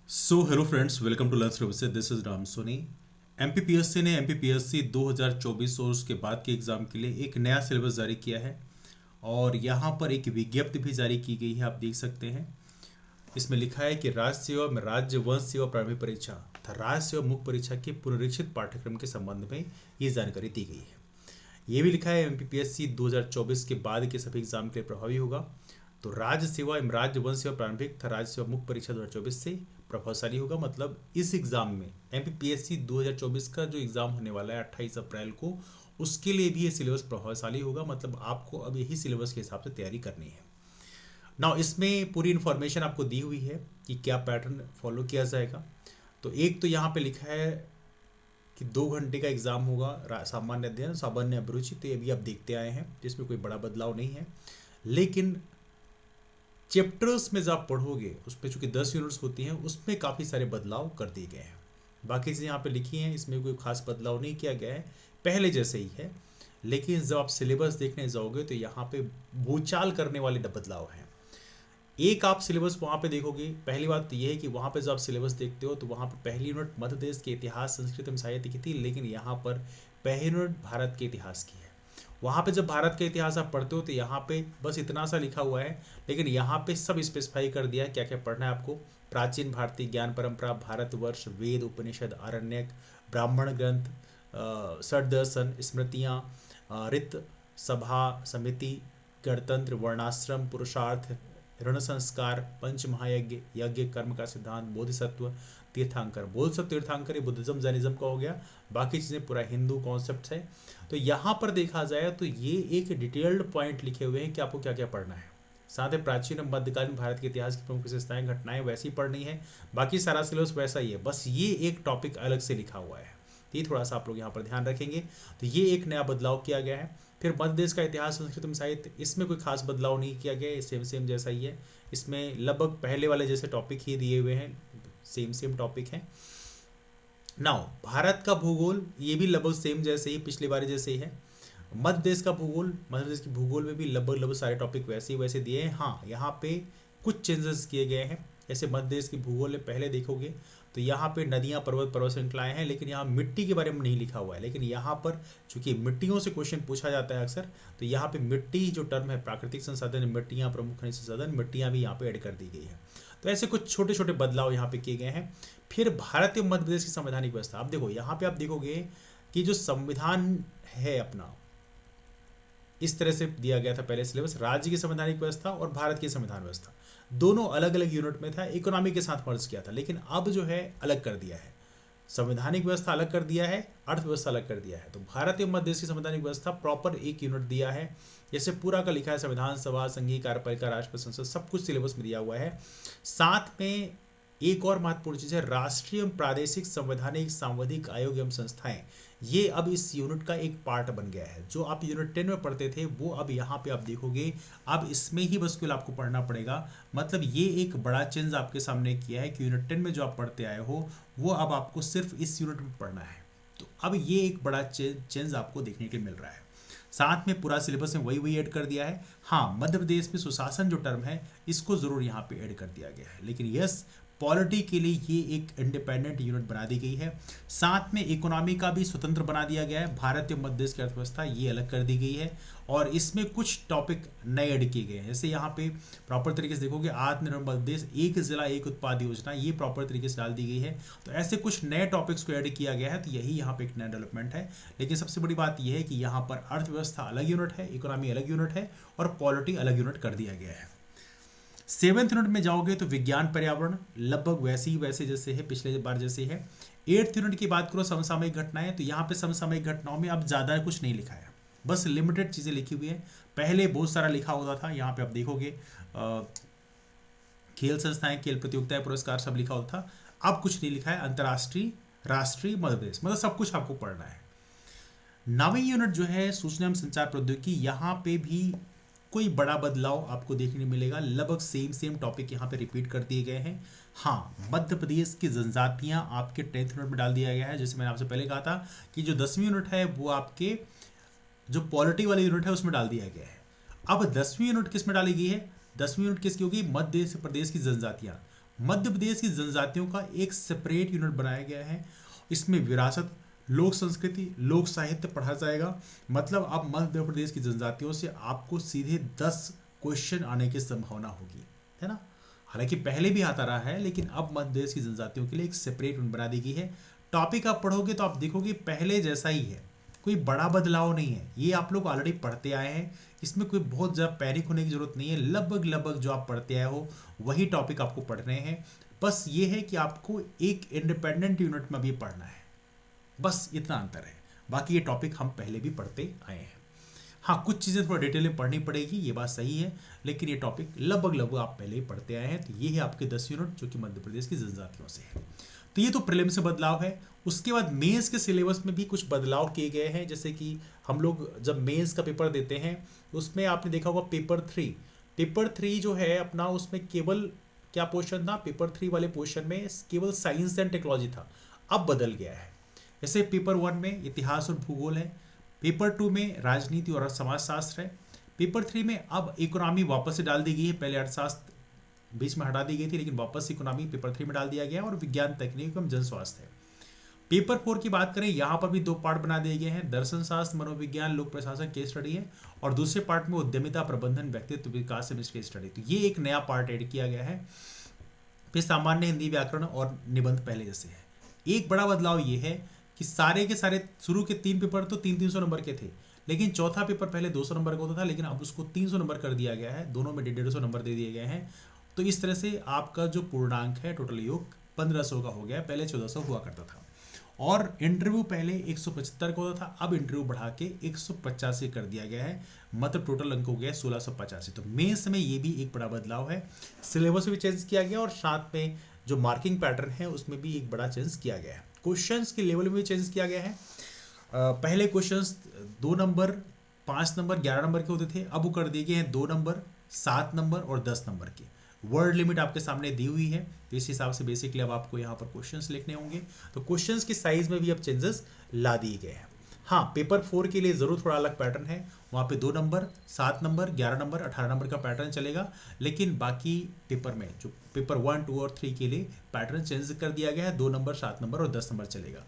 So hello friends, welcome to learn services. This is Ram Soni. MPPSC ने MPPSC 2024 और उसके बाद के एग्ज़ाम के लिए एक नया सिलेबस जारी किया है और यहाँ पर एक विज्ञप्ति भी जारी की गई है, आप देख सकते हैं। इसमें लिखा है कि राज्य सेवा में राज्य वंश सेवा प्रारंभिक परीक्षा तथा राज्य सेवा मुख्य परीक्षा के पुनरीक्षित पाठ्यक्रम के संबंध में ये जानकारी दी गई है। ये भी लिखा है एमपीपीएससी 2024 के बाद के सभी एग्जाम के लिए प्रभावी होगा। तो राज्य सेवा एवं राज्य वन सेवा प्रारंभिक तथा राज्य सेवा मुख्य परीक्षा 2024 से प्रभावशाली होगा। मतलब इस एग्जाम में एमपीपीएससी 2024 का जो एग्जाम होने वाला है 28 अप्रैल को, उसके लिए भी ये सिलेबस प्रभावशाली होगा। मतलब आपको अब यही सिलेबस के हिसाब से तैयारी करनी है। नाउ इसमें पूरी इन्फॉर्मेशन आपको दी हुई है कि क्या पैटर्न फॉलो किया जाएगा। तो एक तो यहाँ पे लिखा है कि 2 घंटे का एग्जाम होगा, सामान्य अध्ययन सामान्य अभिरुचि। तो ये भी आप देखते आए हैं, जिसमें कोई बड़ा बदलाव नहीं है। लेकिन चैप्टर्स में जब आप पढ़ोगे उसमें चूंकि 10 यूनिट्स होती हैं, उसमें काफ़ी सारे बदलाव कर दिए गए हैं। बाकी चीज़ें यहाँ पे लिखी हैं, इसमें कोई खास बदलाव नहीं किया गया है, पहले जैसे ही है। लेकिन जब आप सिलेबस देखने जाओगे तो यहाँ पे भूचाल करने वाले बदलाव हैं। एक आप सिलेबस वहाँ पे देखोगे, पहली बात तो ये है कि वहाँ पे जब आप सिलेबस देखते हो तो वहाँ पे पहली यूनिट मध्य देश के इतिहास संस्कृति एवं साहित्य की थी, लेकिन यहाँ पर पहली यूनिट भारत के इतिहास की है। वहाँ पे जब भारत का इतिहास आप पढ़ते हो तो यहाँ पे बस इतना सा लिखा हुआ है, लेकिन यहाँ पे सब स्पेसिफाई कर दिया है क्या क्या पढ़ना है आपको। प्राचीन भारतीय ज्ञान परंपरा, भारतवर्ष, वेद, उपनिषद, आरण्यक, ब्राह्मण ग्रंथ, षड्दर्शन, स्मृतियाँ, रित, सभा समिति, गणतंत्र, वर्णाश्रम, पुरुषार्थ, ऋण संस्कार, पंच महायज्ञ, यज्ञ, कर्म का सिद्धांत, बोधिसत्व, तीर्थांकर। बोधिसत्व तीर्थांकर ये बुद्धिज्म जैनिज्म का हो गया, बाकी चीज़ें पूरा हिंदू कॉन्सेप्ट है। तो यहाँ पर देखा जाए तो ये एक डिटेल्ड पॉइंट लिखे हुए हैं कि आपको क्या क्या पढ़ना है। साथ ही प्राचीन और मध्यकालीन भारत के इतिहास की प्रमुख विशेषताएं घटनाएं वैसी पढ़नी है, बाकी सारा सिलेबस वैसा ही है, बस ये एक टॉपिक अलग से लिखा हुआ है। ये थोड़ा सा आप लोग यहाँ पर ध्यान रखेंगे। तो ये एक नया बदलाव किया गया है। फिर मध्य देश का इतिहास संस्कृति साहित्य, इसमें कोई खास बदलाव नहीं किया गया है, सेम सेम जैसा ही है। इसमें लगभग पहले वाले जैसे टॉपिक ही दिए हुए हैं, सेम सेम टॉपिक हैं। नाउ भारत का भूगोल, ये भी लगभग सेम जैसे ही, पिछली बार जैसे ही है। मध्य देश का भूगोल, मध्य देश के भूगोल में भी लगभग सारे टॉपिक वैसे ही वैसे दिए हैं। हाँ, यहाँ पे कुछ चेंजेस किए गए हैं। जैसे मध्य देश की भूगोल में पहले देखोगे तो यहाँ पे नदियाँ, पर्वत श्रृंखलाएं हैं, लेकिन यहाँ मिट्टी के बारे में नहीं लिखा हुआ है। लेकिन यहाँ पर चूंकि मिट्टियों से क्वेश्चन पूछा जाता है अक्सर, तो यहाँ पे मिट्टी जो टर्म है, प्राकृतिक संसाधन, मिट्टियाँ, प्रमुख खनिज संसाधन, मिट्टियाँ भी यहाँ पे ऐड कर दी गई है। तो ऐसे कुछ छोटे छोटे बदलाव यहाँ पे किए गए हैं। फिर भारतीय मध्य प्रदेश की संवैधानिक व्यवस्था, आप देखो यहाँ पे आप देखोगे कि जो संविधान है अपना, इस तरह से दिया गया था पहले सिलेबस। राज्य की संवैधानिक व्यवस्था और भारत की संविधान व्यवस्था दोनों अलग अलग यूनिट में था, इकोनॉमी के साथ मर्ज किया था। लेकिन अब जो है अलग कर दिया है, संवैधानिक व्यवस्था अलग कर दिया है, अर्थव्यवस्था अलग कर दिया है। तो भारतीय मध्य देश की संवैधानिक व्यवस्था प्रॉपर एक यूनिट दिया है, जैसे पूरा का लिखा है संविधान सभा, संघीय कार्यपालिका, राष्ट्रपति संसद, सब कुछ सिलेबस में दिया हुआ है। साथ में एक और महत्वपूर्ण चीज है, राष्ट्रीय एवं प्रादेशिक संवैधानिक सांविधिक आयोग एवं संस्थाएं, ये अब इस यूनिट का एक पार्ट बन गया है। जो आप यूनिट 10 में पढ़ते थे वो अब यहाँ पे आप देखोगे, अब इसमें ही बस केवल आपको पढ़ना पड़ेगा। मतलब ये एक बड़ा चेंज आपके सामने किया है कि यूनिट 10 में जो आप पढ़ते आए हो वो अब आपको सिर्फ इस यूनिट में पढ़ना है। तो अब ये एक बड़ा चेंज आपको देखने के लिए मिल रहा है। साथ में पूरा सिलेबस में वही वही ऐड कर दिया है। हाँ, मध्य प्रदेश में सुशासन जो टर्म है, इसको जरूर यहाँ पे ऐड कर दिया गया है। लेकिन यस, पॉलिटी के लिए ये एक इंडिपेंडेंट यूनिट बना दी गई है। साथ में इकोनॉमी का भी स्वतंत्र बना दिया गया है। भारतीय मध्य देश की अर्थव्यवस्था ये अलग कर दी गई है और इसमें कुछ टॉपिक नए ऐड किए गए हैं। जैसे यहाँ पे प्रॉपर तरीके से देखोगे, आत्मनिर्भर मध्य देश, एक जिला एक उत्पाद योजना, ये प्रॉपर तरीके से डाल दी गई है। तो ऐसे कुछ नए टॉपिक्स को ऐड किया गया है। तो यही यहाँ पे एक नया डेवलपमेंट है। लेकिन सबसे बड़ी बात यह है कि यहाँ पर अर्थव्यवस्था अलग यूनिट है, इकोनॉमी अलग यूनिट है और पॉलिटी अलग यूनिट कर दिया गया है। 7th यूनिट में जाओगे तो विज्ञान पर्यावरण लगभग वैसे ही वैसे जैसे है, पिछले बार जैसे ही है। 8th यूनिट की बात करो, समसामयिक घटनाएं, तो यहाँ पे समसामयिक घटनाओं में अब ज़्यादा कुछ नहीं लिखा है, बस लिमिटेड चीज़ें लिखी हुई है। पहले बहुत सारा लिखा होता था, यहाँ पे आप देखोगे खेल संस्थाएं, खेल प्रतियोगिताएं, पुरस्कार सब लिखा होता था। अब कुछ नहीं लिखा है। अंतर्राष्ट्रीय, राष्ट्रीय, मध्य प्रदेश, मतलब सब कुछ आपको पढ़ना है। 9वीं यूनिट जो है सूचना एवं संचार प्रौद्योगिकी, यहाँ पे भी कोई बड़ा बदलाव आपको देखने मिलेगा। लगभग सेम टॉपिक यहाँ पे रिपीट कर दिए गए हैं। हाँ, मध्य प्रदेश की जनजातियाँ आपके 10th यूनिट में डाल दिया गया है। जैसे मैंने आपसे पहले कहा था कि जो 10वीं यूनिट है वो आपके जो पॉलिटी वाली यूनिट है उसमें डाल दिया गया है। अब 10वीं यूनिट किस में डाली गई है? 10वीं यूनिट किसकी होगी? मध्य प्रदेश की जनजातियाँ। मध्य प्रदेश की जनजातियों का एक सेपरेट यूनिट बनाया गया है। इसमें विरासत, लोक संस्कृति, लोक साहित्य पढ़ा जाएगा। मतलब अब मध्य प्रदेश की जनजातियों से आपको सीधे 10 क्वेश्चन आने की संभावना होगी, है ना। हालांकि पहले भी आता रहा है, लेकिन अब मध्य प्रदेश की जनजातियों के लिए एक सेपरेट यूनिट बना दी गई है। टॉपिक आप पढ़ोगे तो आप देखोगे पहले जैसा ही है, कोई बड़ा बदलाव नहीं है। ये आप लोग ऑलरेडी पढ़ते आए हैं, इसमें कोई बहुत ज़्यादा पैनिक होने की जरूरत नहीं है। लगभग जो आप पढ़ते आए हो वही टॉपिक आपको पढ़ने हैं। बस ये है कि आपको एक इंडिपेंडेंट यूनिट में भी पढ़ना है, बस इतना अंतर है। बाकी ये टॉपिक हम पहले भी पढ़ते आए हैं। हाँ, कुछ चीज़ें थोड़ा डिटेल में पढ़नी पड़ेगी, ये बात सही है, लेकिन ये टॉपिक लगभग आप पहले ही पढ़ते आए हैं। तो ये है आपके 10 यूनिट जो कि मध्य प्रदेश की जनजातियों से है। तो ये तो प्रीलिम्स से बदलाव है। उसके बाद मेंस के सिलेबस में भी कुछ बदलाव किए गए हैं। जैसे कि हम लोग जब मेंस का पेपर देते हैं उसमें आपने देखा होगा पेपर 3 जो है अपना, उसमें केवल क्या पोर्शन था, पेपर 3 वाले पोर्शन में केवल साइंस एंड टेक्नोलॉजी था, अब बदल गया है। जैसे पेपर 1 में इतिहास और भूगोल है, पेपर 2 में राजनीति और समाजशास्त्र है, पेपर 3 में अब इकोनॉमी वापस से डाल दी गई है। पहले अर्थशास्त्र बीच में हटा दी गई थी, लेकिन वापस इकोनॉमी पेपर 3 में डाल दिया गया है, और विज्ञान, तकनीक एवं जन स्वास्थ्य है। पेपर 4 की बात करें, यहाँ पर भी 2 पार्ट बना दिए गए हैं, दर्शन शास्त्र, मनोविज्ञान, लोक प्रशासन, केस स्टडी है, और दूसरे पार्ट में उद्यमिता, प्रबंधन, व्यक्तित्व विकास से केस स्टडी। तो ये एक नया पार्ट ऐड किया गया है। फिर सामान्य हिंदी, व्याकरण और निबंध पहले जैसे है। एक बड़ा बदलाव ये है कि सारे के सारे शुरू के 3 पेपर तो 300 नंबर के थे, लेकिन चौथा पेपर पहले 200 नंबर का होता था, लेकिन अब उसको 300 नंबर कर दिया गया है। दोनों में 150 नंबर दे दिए गए हैं। तो इस तरह से आपका जो पूर्णांक है टोटल योग 1500 का हो गया, पहले 1400 हुआ करता था। और इंटरव्यू पहले 175 का होता था, अब इंटरव्यू बढ़ा के 185 कर दिया गया है। मतलब टोटल अंक हो गया 1685। तो मेंस में ये भी एक बड़ा बदलाव है। सिलेबस भी चेंज किया गया, और साथ में जो मार्किंग पैटर्न है उसमें भी एक बड़ा चेंज किया गया है। क्वेश्चंस के लेवल में भी चेंज किया गया है। पहले क्वेश्चंस 2 नंबर, 5 नंबर, 11 नंबर के होते थे, अब वो कर दिए गए हैं 2 नंबर, 7 नंबर और 10 नंबर के। वर्ड लिमिट आपके सामने दी हुई है, तो इस हिसाब से बेसिकली अब आपको यहाँ पर क्वेश्चंस लिखने होंगे। तो क्वेश्चंस की साइज में भी अब चेंजेस ला दिए गए हैं। हाँ, पेपर 4 के लिए ज़रूर थोड़ा अलग पैटर्न है। वहाँ पे 2 नंबर, 7 नंबर, 11 नंबर, 18 नंबर का पैटर्न चलेगा, लेकिन बाकी पेपर में जो पेपर 1, 2 और 3 के लिए पैटर्न चेंज कर दिया गया है। 2 नंबर, 7 नंबर और 10 नंबर चलेगा।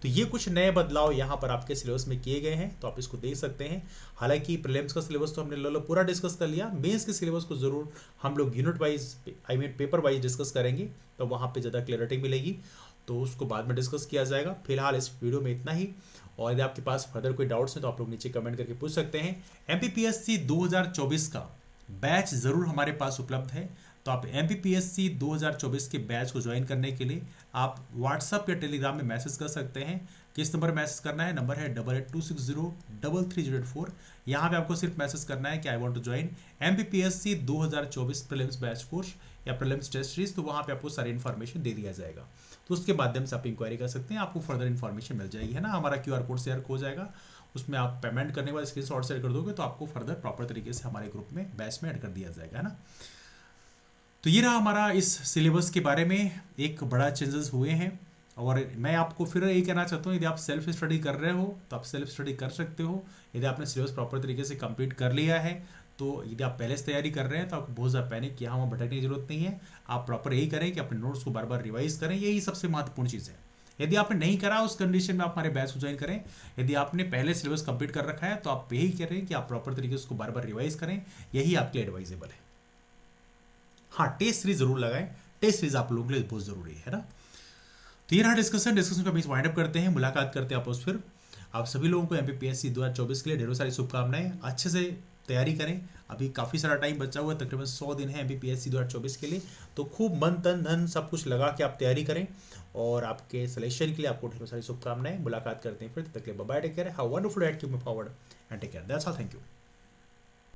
तो ये कुछ नए बदलाव यहाँ पर आपके सिलेबस में किए गए हैं, तो आप इसको देख सकते हैं। हालांकि प्रीलिम्स का सिलेबस तो हमने पूरा डिस्कस कर लिया। मेंस के सिलेबस को जरूर हम लोग unit wise, paper wise discuss करेंगे, तो वहाँ पे ज़्यादा क्लैरिटी मिलेगी, तो उसको बाद में डिस्कस किया जाएगा। फिलहाल इस वीडियो में इतना ही, और यदि आपके पास फर्दर कोई डाउट्स हैं तो आप लोग नीचे कमेंट करके पूछ सकते हैं। MPPSC 2024 का बैच ज़रूर हमारे पास उपलब्ध है, तो आप MPPSC 2024 के बैच को ज्वाइन करने के लिए आप व्हाट्सएप या टेलीग्राम में मैसेज कर सकते हैं। किस नंबर मैसेज करना है? नंबर है 8826033084। यहाँ पे आपको सिर्फ मैसेज करना है कि I want to join MPPSC 2024 prelims batch course या प्रीलिम्स टेस्ट सीरीज। तो वहाँ पे आपको सारी इन्फॉर्मेशन दे दिया जाएगा, तो उसके माध्यम से आप इंक्वायरी कर सकते हैं, आपको फर्दर इन्फॉर्मेशन मिल जाएगी, है ना। हमारा QR कोड शेयर हो जाएगा, उसमें आप पेमेंट करने के बाद स्क्रीनशॉट शेयर कर दोगे तो आपको फर्दर प्रॉपर तरीके से हमारे ग्रुप में बैच में ऐड कर दिया जाएगा, है ना। तो ये रहा हमारा इस सिलेबस के बारे में, एक बड़ा चेंजेस हुए हैं। और मैं आपको फिर ये कहना चाहता हूँ, यदि आप सेल्फ स्टडी कर रहे हो तो आप सेल्फ स्टडी कर सकते हो। यदि आपने सिलेबस प्रॉपर तरीके से कंप्लीट कर लिया है, तो यदि आप पहले से तैयारी कर रहे हैं तो आपको बहुत ज़्यादा पैनिक यहाँ वहाँ भटकने की जरूरत नहीं है। आप प्रॉपर यही करें कि अपने नोट्स को बार बार रिवाइज करें, यही सबसे महत्वपूर्ण चीज़ है। यदि आपने नहीं करा उस कंडीशन में आप हमारे बैच को ज्वाइन करें। यदि आपने पहले सिलेबस कंप्लीट कर रखा है तो आप यही करें कि आप प्रॉपर तरीके से उसको बार बार रिवाइज करें, यही आपके लिए एडवाइजेबल है। हाँ, टेस्ट सीरीज जरूर लगाएं, टेस्ट सीरीज आप लोगों के लिए बहुत जरूरी है ना। तो ये रहा डिस्कशन का बीच वाइंड अप करते हैं, मुलाकात करते हैं आपस। फिर आप सभी लोगों को MPPSC 2024 के लिए ढेरों सारी शुभकामनाएं। अच्छे से तैयारी करें, अभी काफ़ी सारा टाइम बचा हुआ है, तकरीबन 100 दिन है MPPSC 2024 के लिए। तो खूब मन तन धन सब कुछ लगा के आप तैयारी करें, और आपके सिलेक्शन के लिए आपको ढेरों सारी शुभकामनाएं। मुलाकात करते हैं फिर, तब तक के लिए bye bye, take care, have a wonderful day, keep moving forward and take care, that's all, thank you.